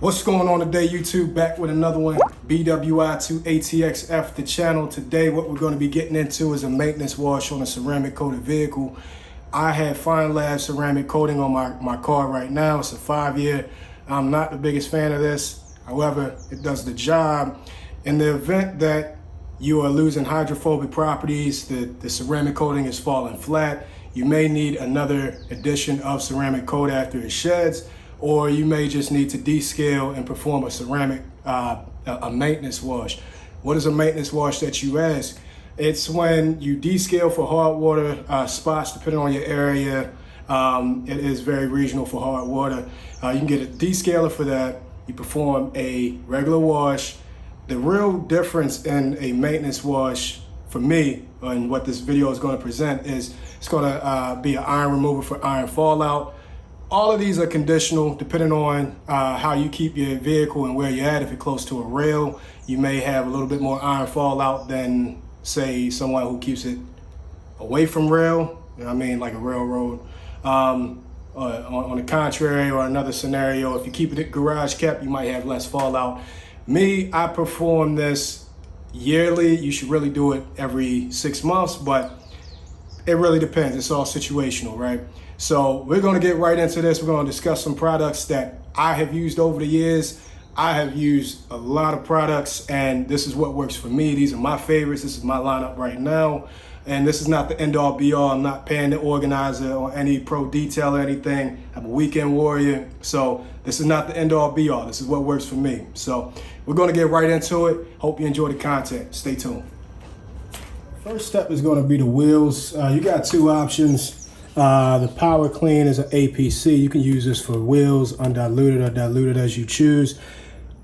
What's going on today, YouTube? Back with another one. BWI2ATXF, the channel. Today, what we're going to be getting into is a maintenance wash on a ceramic coated vehicle. I have Feynlab ceramic coating on my car right now. It's a 5-year. I'm not the biggest fan of this. However, it does the job. In the event that you are losing hydrophobic properties, the ceramic coating is falling flat, you may need another addition of ceramic coat after it sheds, or you may just need to descale and perform a ceramic a maintenance wash. What is a maintenance wash that you ask? It's when you descale for hard water spots, depending on your area. It is very regional for hard water. You can get a descaler for that. You perform a regular wash. The real difference in a maintenance wash for me, and what this video is going to present, is it's going to be an iron remover for iron fallout. All of these are conditional depending on how you keep your vehicle and where you're at. If you're close to a rail, you may have a little bit more iron fallout than, say, someone who keeps it away from rail, you know what I mean, like a railroad. On the contrary, or another scenario, if you keep it garage kept, you might have less fallout. Me, I perform this yearly. You should really do it every 6 months, but it really depends. It's all situational, right? So we're going to get right into this. We're going to discuss some products that I have used over the years. I have used a lot of products, and this is what works for me. These are my favorites. This is my lineup right now. And this is not the end all be all. I'm not paying the organizer or any pro detail or anything. I'm a weekend warrior. So this is not the end all be all. This is what works for me. So we're going to get right into it. Hope you enjoy the content. Stay tuned. First step is going to be the wheels. You got two options. The Power Clean is an APC. You can use this for wheels, undiluted or diluted as you choose.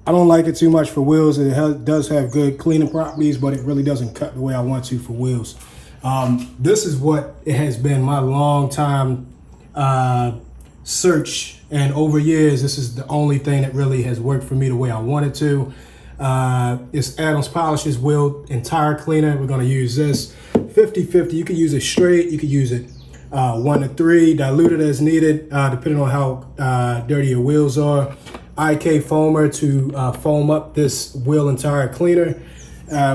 I don't like it too much for wheels. It does have good cleaning properties, but it really doesn't cut the way I want to for wheels. This is what it has been my long time search, and over years, this is the only thing that really has worked for me the way I wanted to. It's Adams Polishes Wheel Entire Cleaner. We're going to use this 50-50. You can use it straight. You can use it 1 to 3, diluted as needed, depending on how dirty your wheels are. IK foamer to foam up this wheel entire cleaner.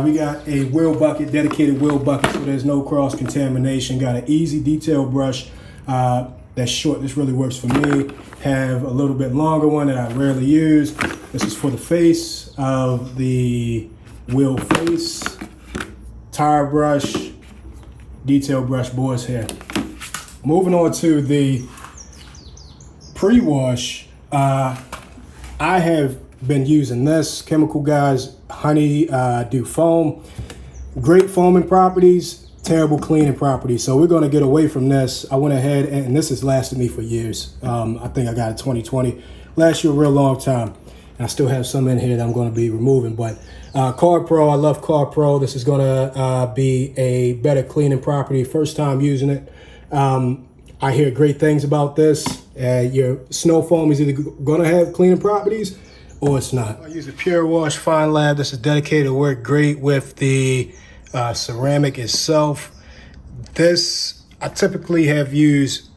We got a wheel bucket, dedicated wheel bucket, so there's no cross contamination. Got an easy detail brush that's short. This really works for me. Have a little bit longer one that I rarely use. This is for the face of the wheel face. Tire brush, detail brush, boar's hair. Moving on to the pre-wash, I have been using this Chemical Guys Honey Dew Foam. Great foaming properties, terrible cleaning properties. So we're going to get away from this. I went ahead, and this has lasted me for years. I think I got it 2020. Last year a real long time. And I still have some in here that I'm going to be removing. But Car Pro, I love Car Pro. This is going to be a better cleaning property. First time using it. I hear great things about this. Your snow foam is either going to have cleaning properties or it's not. I use a Pure Wash Feynlab. This is dedicated to work great with the ceramic itself. This, I typically have used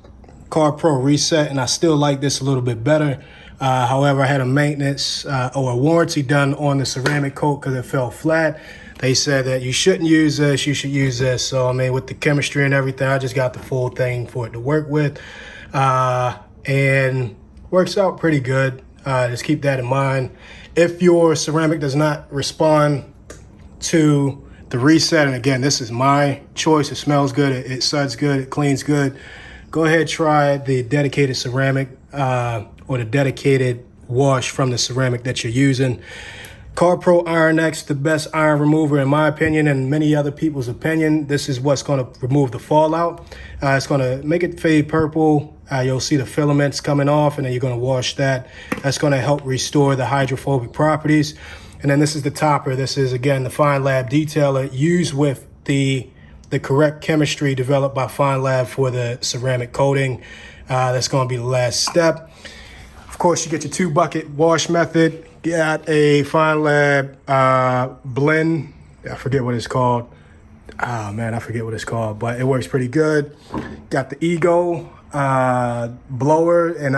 Car Pro Reset, and I still like this a little bit better. However, I had a maintenance or a warranty done on the ceramic coat because it fell flat. They said that you shouldn't use this, you should use this. So, I mean, with the chemistry and everything, I just got the full thing for it to work with. And works out pretty good. Just keep that in mind. If your ceramic does not respond to the reset, and again, this is my choice. It smells good, it suds good, it cleans good. Go ahead, try the dedicated ceramic or the dedicated wash from the ceramic that you're using. Car Pro Iron X, the best iron remover in my opinion and many other people's opinion. This is what's going to remove the fallout. It's going to make it fade purple. You'll see the filaments coming off, and then you're going to wash that. That's going to help restore the hydrophobic properties. And then this is the topper. This is, again, the Feynlab detailer used with the correct chemistry developed by Feynlab for the ceramic coating. That's going to be the last step. Of course, you get your 2-bucket wash method. Got a Feynlab blend. I forget what it's called. Oh man, I forget what it's called, but it works pretty good. Got the Ego blower, and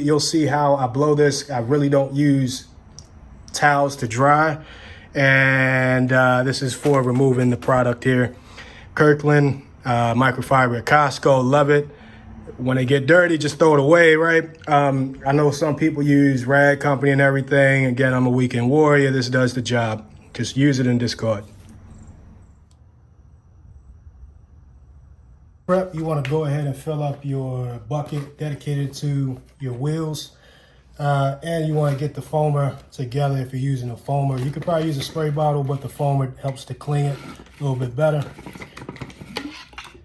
you'll see how I blow this. I really don't use towels to dry, and this is for removing the product here. Kirkland microfiber at Costco, love it. When they get dirty, just throw it away, right? I know some people use Rag Company and everything. Again, I'm a weekend warrior. This does the job. Just use it and discard. Prep, you want to go ahead and fill up your bucket dedicated to your wheels. And you want to get the foamer together if you're using a foamer. You could probably use a spray bottle, but the foamer helps to clean it a little bit better.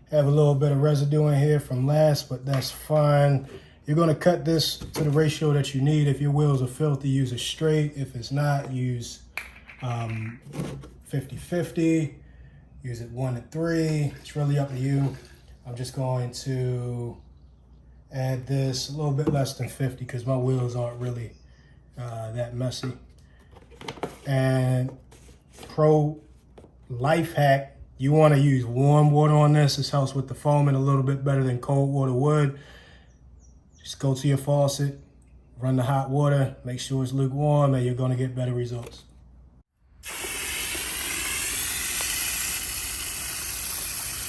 Have a little bit of residue in here from last, but that's fine. You're going to cut this to the ratio that you need. If your wheels are filthy, use it straight. If it's not, use 50-50. Use it 1-3. It's really up to you. I'm just going to add this a little bit less than 50 because my wheels aren't really that messy. And pro life hack, you want to use warm water on this. This helps with the foaming a little bit better than cold water would. Just go to your faucet, run the hot water, make sure it's lukewarm, and you're going to get better results.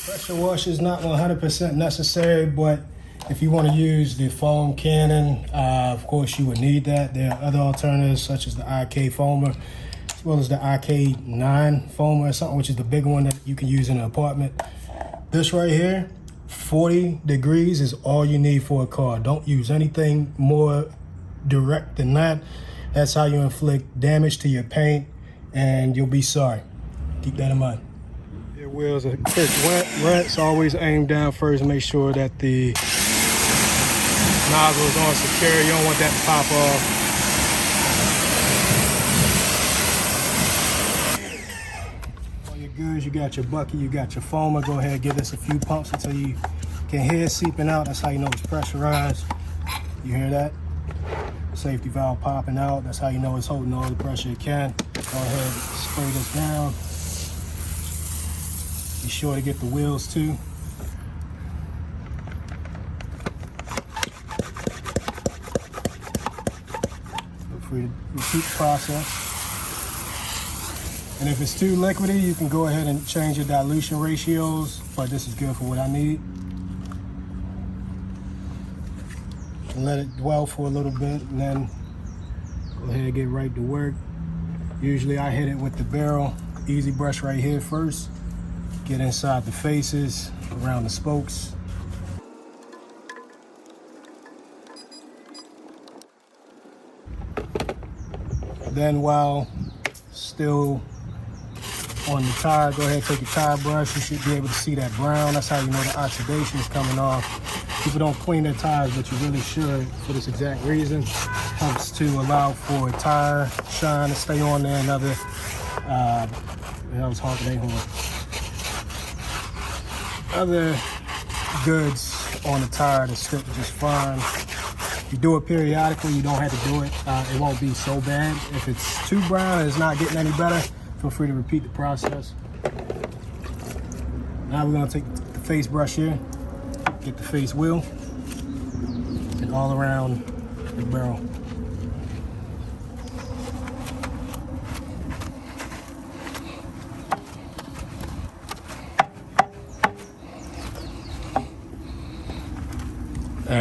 Pressure wash is not 100% necessary, but if you want to use the foam cannon, of course you would need that. There are other alternatives such as the IK foamer, as well as the IK9 foamer, something which is the big one that you can use in an apartment. This right here, 40 degrees is all you need for a car. Don't use anything more direct than that. That's how you inflict damage to your paint, and you'll be sorry. Keep that in mind. Your wheels are quick rinse. Always aim down first. Make sure that the nozzle is on secure. You don't want that to pop off. Good, you got your bucket, you got your foamer. Go ahead, give this a few pumps until you can hear it seeping out. That's how you know it's pressurized. You hear that? Safety valve popping out. That's how you know it's holding all the pressure it can. Go ahead, spray this down. Be sure to get the wheels too. Feel free to repeat the process. And if it's too liquidy, you can go ahead and change your dilution ratios, but this is good for what I need. And let it dwell for a little bit, and then go ahead and get right to work. Usually I hit it with the barrel, easy brush right here first. Get inside the faces, around the spokes. Then while still on the tire, go ahead and take your tire brush. You should be able to see that brown. That's how you know the oxidation is coming off. People don't clean their tires, but you really should for this exact reason. Helps to allow for tire shine to stay on there, and other other goods on the tire to stick just fine. If you do it periodically, you don't have to do it. It won't be so bad. If it's too brown and it's not getting any better, feel free to repeat the process. Now we're going to take the face brush here, get the face wheel, and all around the barrel.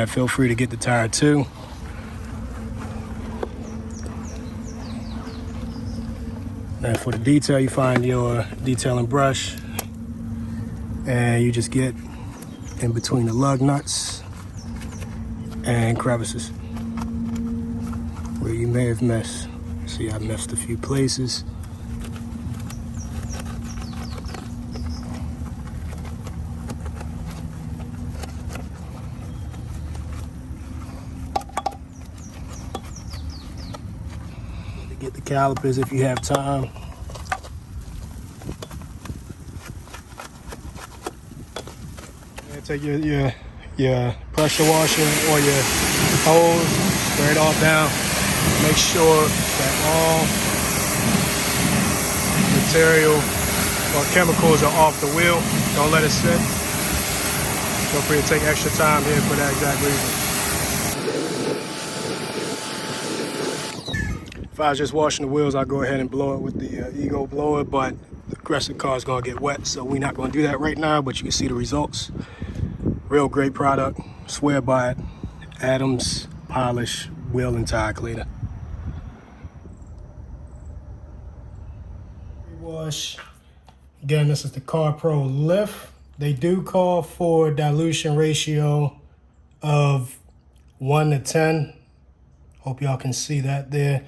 Feel free to get the tire too. Now for the detail, you find your detailing brush and you just get in between the lug nuts and crevices where you may have messed. See, I messed a few places. Get the calipers if you have time. And take your pressure washer or your hose, spray it all down. Make sure that all material or chemicals are off the wheel. Don't let it sit. Feel free to take extra time here for that exact reason. If I was just washing the wheels, I'd go ahead and blow it with the Ego blower, but the rest of the car is gonna get wet, so we're not gonna do that right now, but you can see the results. Real great product, swear by it. Adams Polish Wheel and Tire Cleaner. Wash. Again, this is the Car Pro Lift. They do call for dilution ratio of 1 to 10. Hope y'all can see that there.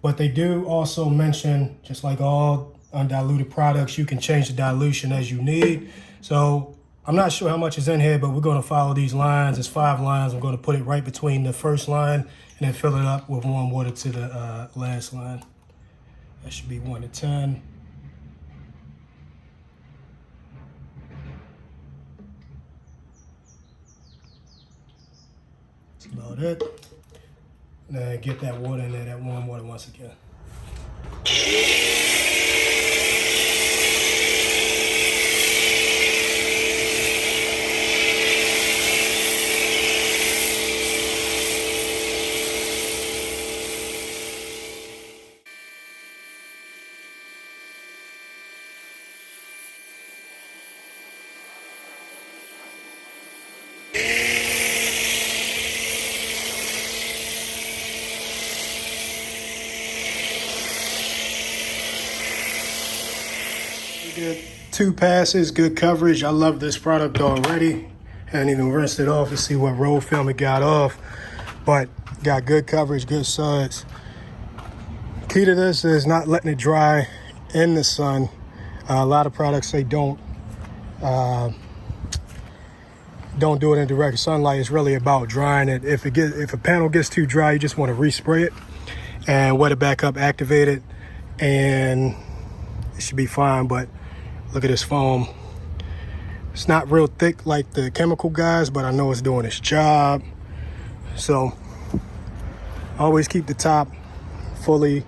But they do also mention, just like all undiluted products, you can change the dilution as you need. So I'm not sure how much is in here, but we're going to follow these lines. It's 5 lines. I'm going to put it right between the first line and then fill it up with warm water to the last line. That should be 1 to 10. That's about it. And then get that water in there, that warm water once again. Good 2 passes, good coverage. I love this product already. Hadn't even rinsed it off to see what roll film it got off, but got good coverage, good suds. Key to this is not letting it dry in the sun. A lot of products say don't do it in direct sunlight. It's really about drying it. If a panel gets too dry, you just want to respray it and wet it back up, activate it, and it should be fine. But look at this foam. It's not real thick like the chemical guys, but I know it's doing its job. So always keep the top fully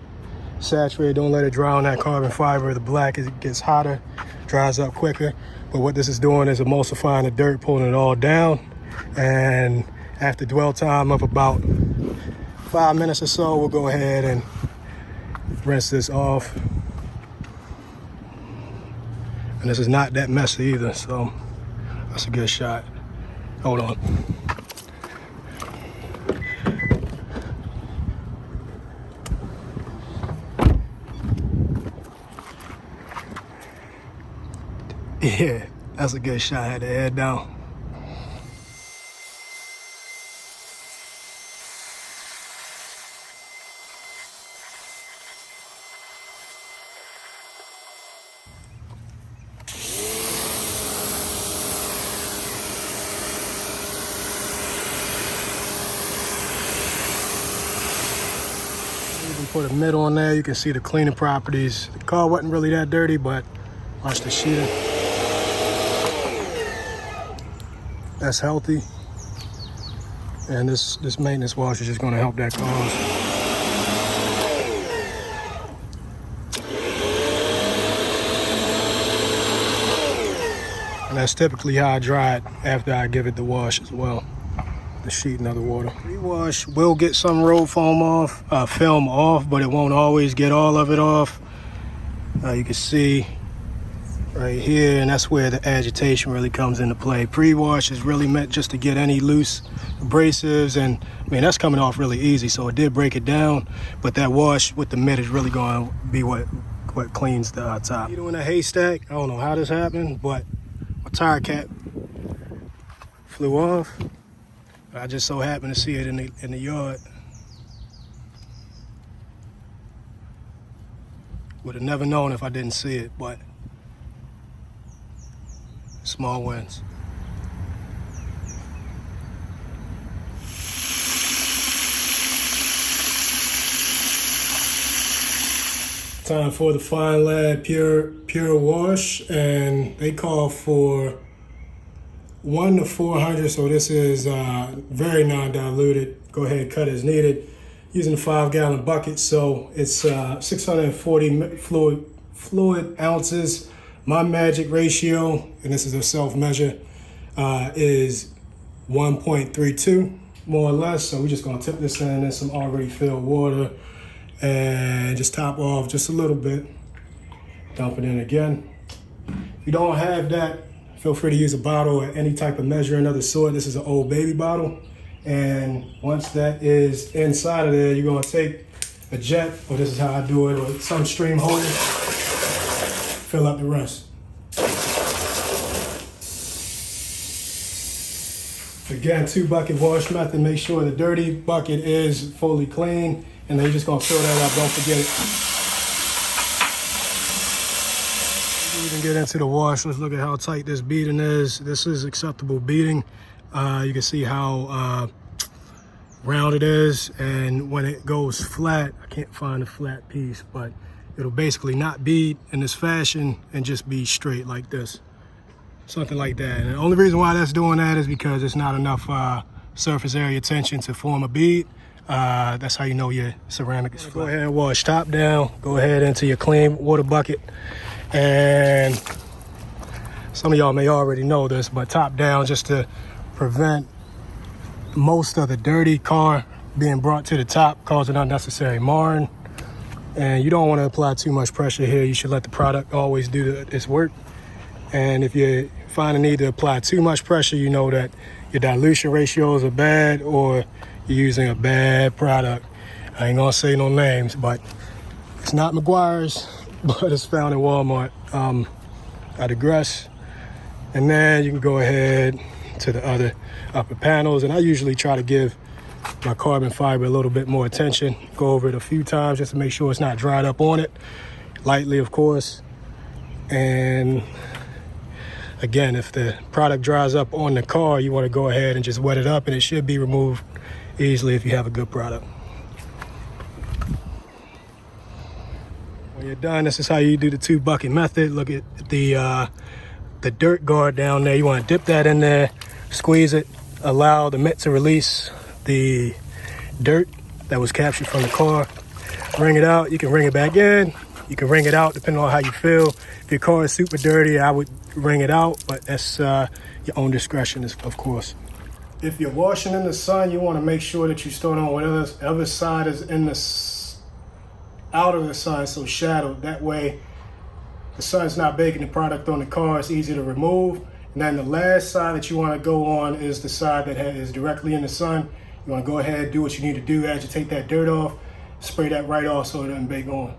saturated. Don't let it dry on that carbon fiber. The black, it gets hotter, dries up quicker. But what this is doing is emulsifying the dirt, pulling it all down. And after dwell time of about 5 minutes or so, we'll go ahead and rinse this off. And this is not that messy either, so that's a good shot. Hold on. Yeah, that's a good shot. I had to head down. Put a mitt on there, you can see the cleaning properties. The car wasn't really that dirty, but watch the sheeting. That's healthy. And this maintenance wash is just gonna help that cause. And that's typically how I dry it after I give it the wash as well. The sheet and other water. Pre-wash will get some road foam off, film off, but it won't always get all of it off. You can see right here, and that's where the agitation really comes into play. Pre-wash is really meant just to get any loose abrasives, and I mean that's coming off really easy, so it did break it down, but that wash with the mitt is really going to be what cleans the top. Doing a haystack, I don't know how this happened, but my tire cap flew off. I just so happened to see it in the yard. Would have never known if I didn't see it, but small wins. Time for the Feynlab Pure Wash, and they call for 1 to 400, so this is very non-diluted. Go ahead and cut as needed. Using a 5-gallon bucket, so it's 640 fluid ounces. My magic ratio, and this is a self-measure, is 1.32 more or less. So we're just gonna tip this in some already filled water and just top off just a little bit. Dump it in again. If you don't have that, feel free to use a bottle or any type of measuring of the sort. This is an Old Baby bottle. And once that is inside of there, you're gonna take a jet, or this is how I do it, or some stream hose, fill up the rest. Again, 2-bucket wash method. Make sure the dirty bucket is fully clean, and then you're just gonna fill that up, don't forget it. Even get into the wash, let's look at how tight this beading is. This is acceptable beading. You can see how round it is, and when it goes flat, I can't find a flat piece, but it'll basically not bead in this fashion and just be straight like this. Something like that. And the only reason why that's doing that is because it's not enough surface area tension to form a bead. That's how you know your ceramic is flat. Go ahead and wash top down. Go ahead into your clean water bucket. And some of y'all may already know this, but top down, just to prevent most of the dirty car being brought to the top, causing unnecessary marring. And you don't want to apply too much pressure here. You should let the product always do its work. And if you find a need to apply too much pressure, you know that your dilution ratios are bad, or you're using a bad product. I ain't gonna say no names, but it's not McGuire's, but it's found in Walmart. I digress. And then you can go ahead to the other upper panels, and I usually try to give my carbon fiber a little bit more attention. Go over it a few times just to make sure it's not dried up on it. Lightly, of course. And again, if the product dries up on the car, you want to go ahead and just wet it up, and it should be removed easily if you have a good product. When you're done, this is how you do the 2-bucket method. Look at the dirt guard down there. You want to dip that in there, squeeze it, allow the mitt to release the dirt that was captured from the car. Wring it out. You can wring it back in. You can wring it out depending on how you feel. If your car is super dirty, I would wring it out, but that's your own discretion, of course. If you're washing in the sun, you want to make sure that you start on whatever side is in out of the sun, so shadowed. That way the sun's not baking the product on the car. It's easy to remove. And then the last side that you want to go on is the side that is directly in the sun. You want to go ahead and do what you need to do. Agitate that dirt off, spray that right off so it doesn't bake on.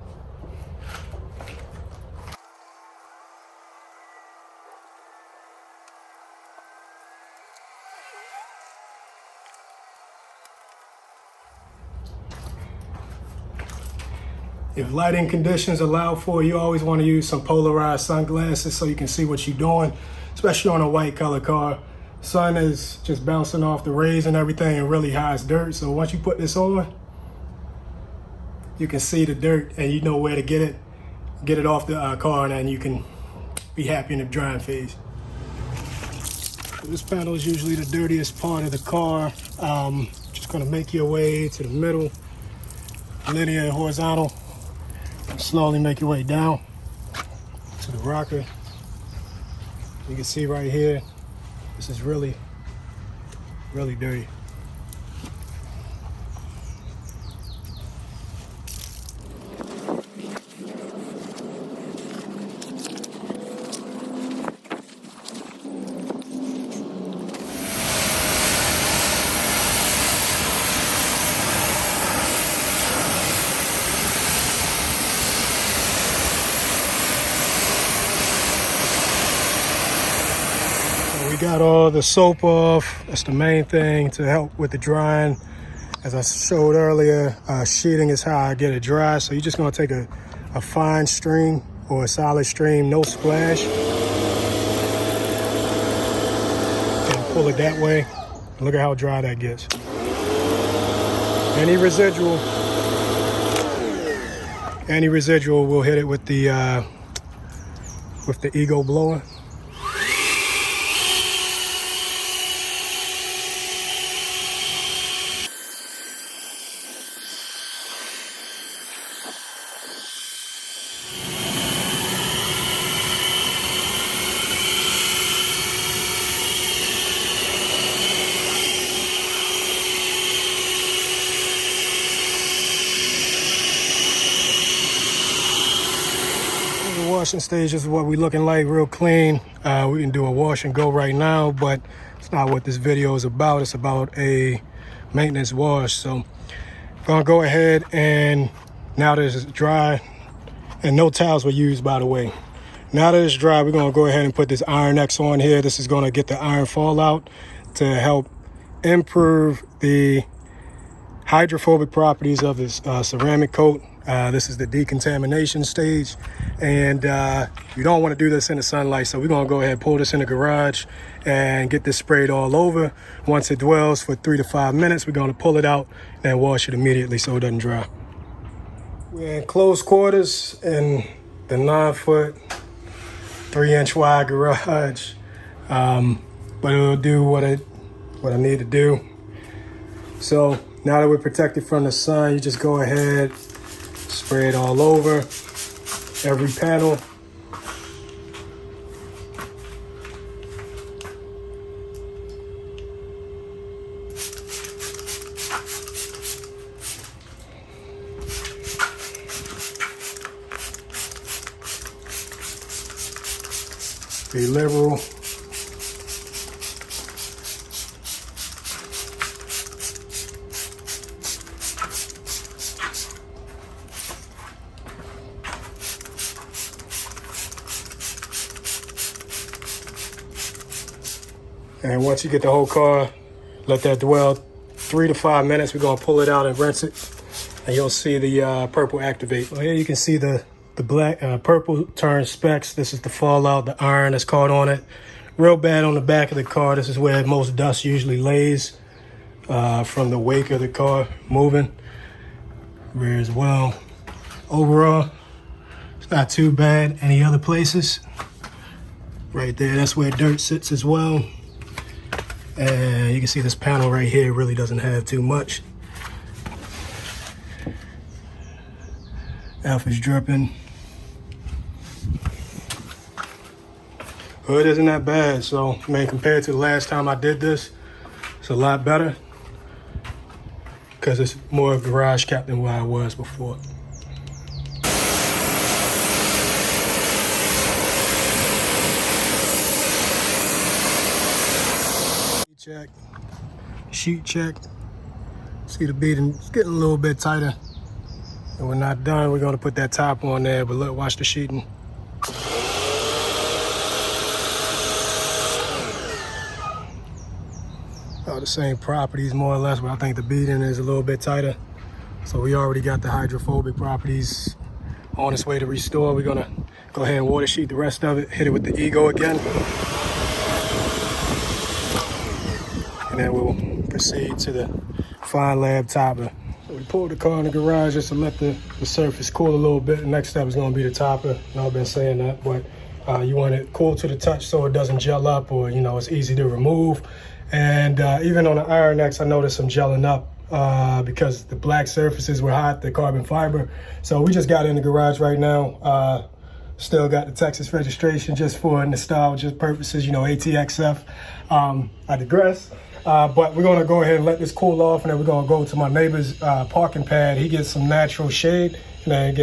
If lighting conditions allow for it, you always want to use some polarized sunglasses so you can see what you're doing, especially on a white color car. Sun is just bouncing off the rays and everything and really hides dirt. So once you put this on, you can see the dirt and you know where to get it off the car, and then you can be happy in the drying phase. So this panel is usually the dirtiest part of the car. Just gonna make your way to the middle, linear and horizontal. Slowly make your way down to the rocker. You can see right here, this is really, really dirty. Got all the soap off. That's the main thing to help with the drying. As I showed earlier, sheeting is how I get it dry. So you're just gonna take a fine stream or a solid stream, no splash, and pull it that way. Look at how dry that gets. Any residual, we'll hit it with the Ego blower. washing stage is what we're looking like, real clean. We can do a wash and go right now, but it's not what this video is about. It's about a maintenance wash. So I'm gonna go ahead, and now that it's dry, and no towels were used, by the way. Now that it's dry, we're gonna go ahead and put this Iron X on here. This is gonna get the iron fallout to help improve the hydrophobic properties of this ceramic coat. This is the decontamination stage, and you don't want to do this in the sunlight, so we're going to go ahead and pull this in the garage and get this sprayed all over. Once it dwells for 3 to 5 minutes, we're going to pull it out and wash it immediately so it doesn't dry. We're in close quarters in the 9-foot, 3-inch wide garage, but it'll do what I need to do. So now that we're protected from the sun, you just go ahead, spray it all over every panel. Be liberal. And once you get the whole car, let that dwell 3 to 5 minutes. We're gonna pull it out and rinse it, and you'll see the purple activate. So here you can see the black, purple turn specks. This is the fallout, the iron that's caught on it. Real bad on the back of the car. This is where most dust usually lays from the wake of the car moving. Rear as well. Overall, it's not too bad. Any other places? Right there, that's where dirt sits as well. And you can see this panel right here really doesn't have too much. Alpha's dripping. Hood isn't that bad, so I mean, compared to the last time I did this, it's a lot better because it's more garage cap than what I was before. Check, sheet check. See the beading, it's getting a little bit tighter. And we're not done, we're gonna put that top on there, but look, watch the sheeting. Oh, the same properties more or less, but I think the beading is a little bit tighter. So we already got the hydrophobic properties on its way to restore. We're gonna go ahead and water sheet the rest of it, hit it with the Ego again. And then we'll proceed to the Feynlab topper. So we pulled the car in the garage just to let the surface cool a little bit. The next step is gonna be the topper. I've been saying that, but you want it cool to the touch so it doesn't gel up, or it's easy to remove. And even on the Iron X, I noticed some gelling up because the black surfaces were hot, the carbon fiber. So we just got in the garage right now. Still got the Texas registration just for nostalgia purposes, ATXF. I digress. But we're gonna go ahead and let this cool off, and then we're gonna go to my neighbor's parking pad. He gets some natural shade, and then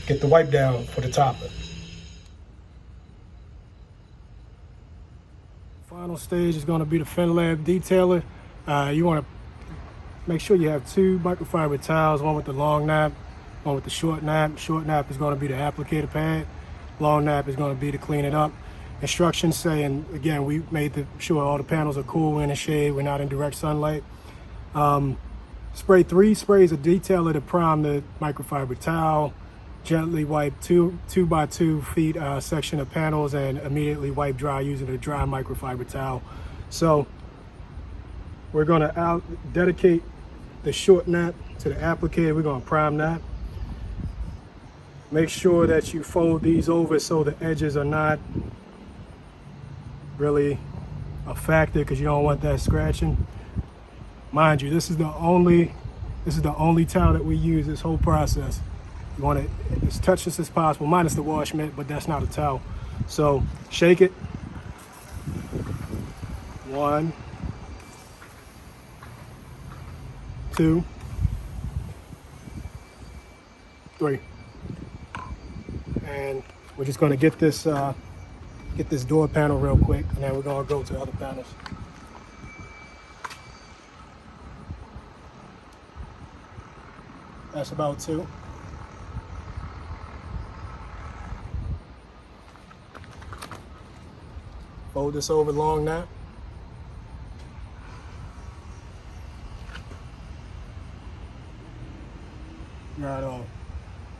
get the wipe down for the topper. Final stage is gonna be the Feynlab detailer. You wanna make sure you have 2 microfiber towels, one with the long nap, one with the short nap. Short nap is gonna be the applicator pad. Long nap is gonna be to clean it up. Instructions say, and again, we made sure all the panels are cool, we're in the shade, we're not in direct sunlight. Spray 3 sprays of detailer to prime the microfiber towel. Gently wipe 2 by 2 feet section of panels, and immediately wipe dry using a dry microfiber towel. So we're gonna dedicate the short nap to the applicator. We're gonna prime that. Make sure that you fold these over so the edges are not really a factor, because you don't want that scratching. Mind you, this is the only towel that we use this whole process. You want it as touchless as possible, minus the wash mitt, but that's not a towel. So shake it. 1, 2, 3. And We're just gonna get this door panel real quick, and then we're gonna go to other panels. That's about 2. Fold this over long now. Right on.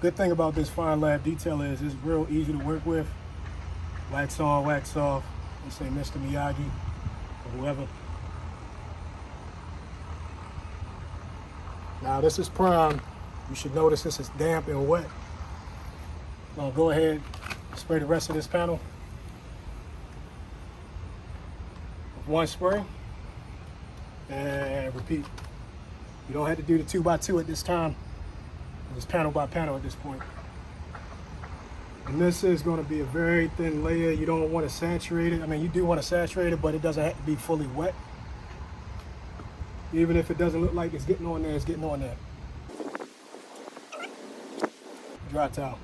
Good thing about this Feynlab detail is it's real easy to work with. Wax on, wax off. Let's say Mr. Miyagi or whoever. Now this is prime. You should notice this is damp and wet. I'm gonna go ahead and spray the rest of this panel with 1 spray and repeat. You don't have to do the 2x2 at this time. It's panel by panel at this point. And this is going to be a very thin layer. You don't want to saturate it. I mean, you do want to saturate it, but it doesn't have to be fully wet. Even if it doesn't look like it's getting on there, it's getting on there. Dry towel.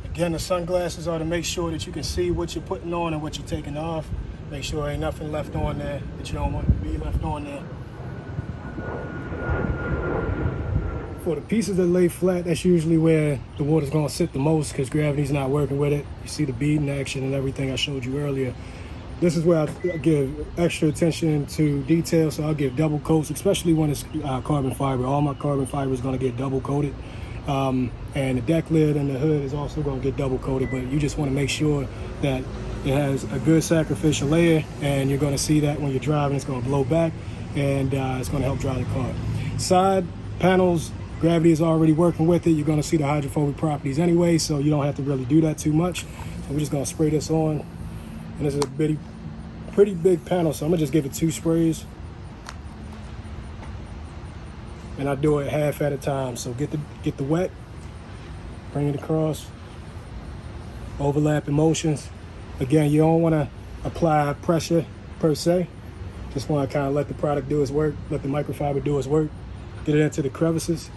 Again, the sunglasses are to make sure that you can see what you're putting on and what you're taking off. Make sure there ain't nothing left on there that you don't want to be left on there. For the pieces that lay flat, that's usually where the water's gonna sit the most because gravity's not working with it. You see the beading action and everything I showed you earlier. This is where I give extra attention to detail, so I'll give double coats, especially when it's carbon fiber. All my carbon fiber is gonna get double coated. And the deck lid and the hood is also gonna get double coated, but you just wanna make sure that it has a good sacrificial layer, and you're gonna see that when you're driving, it's gonna blow back, and it's gonna help dry the car. Side panels, gravity is already working with it. You're gonna see the hydrophobic properties anyway, so you don't have to really do that too much. So we're just gonna spray this on. And this is a pretty big panel, so I'm gonna just give it 2 sprays. And I do it half at a time. So get the wet, bring it across, overlapping motions. Again, you don't wanna apply pressure per se. Just wanna kind of let the product do its work, let the microfiber do its work. Get it into the crevices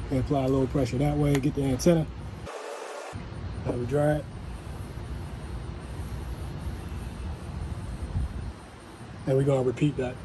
and apply a little pressure that way, get the antenna. Let me dry it. And we're gonna repeat that.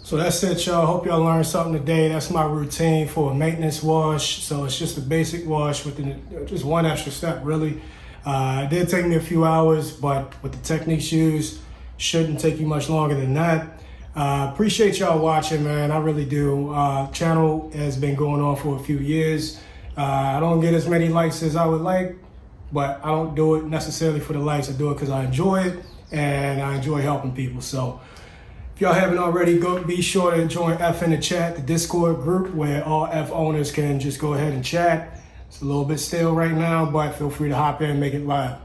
So that's it, y'all. Hope y'all learned something today. That's my routine for a maintenance wash. So it's just a basic wash with just 1 extra step, really. It did take me a few hours, but with the techniques used, shouldn't take you much longer than that. Appreciate y'all watching, man. I really do. Channel has been going on for a few years. I don't get as many likes as I would like, but I don't do it necessarily for the likes. I do it because I enjoy it and I enjoy helping people. So if y'all haven't already, be sure to join F in the chat, the Discord group where all F owners can just go ahead and chat. It's a little bit stale right now, but feel free to hop in and make it live.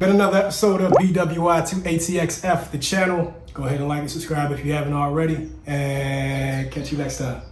Been another episode of BWI2ATXF, the channel. Go ahead and like and subscribe if you haven't already, and catch you next time.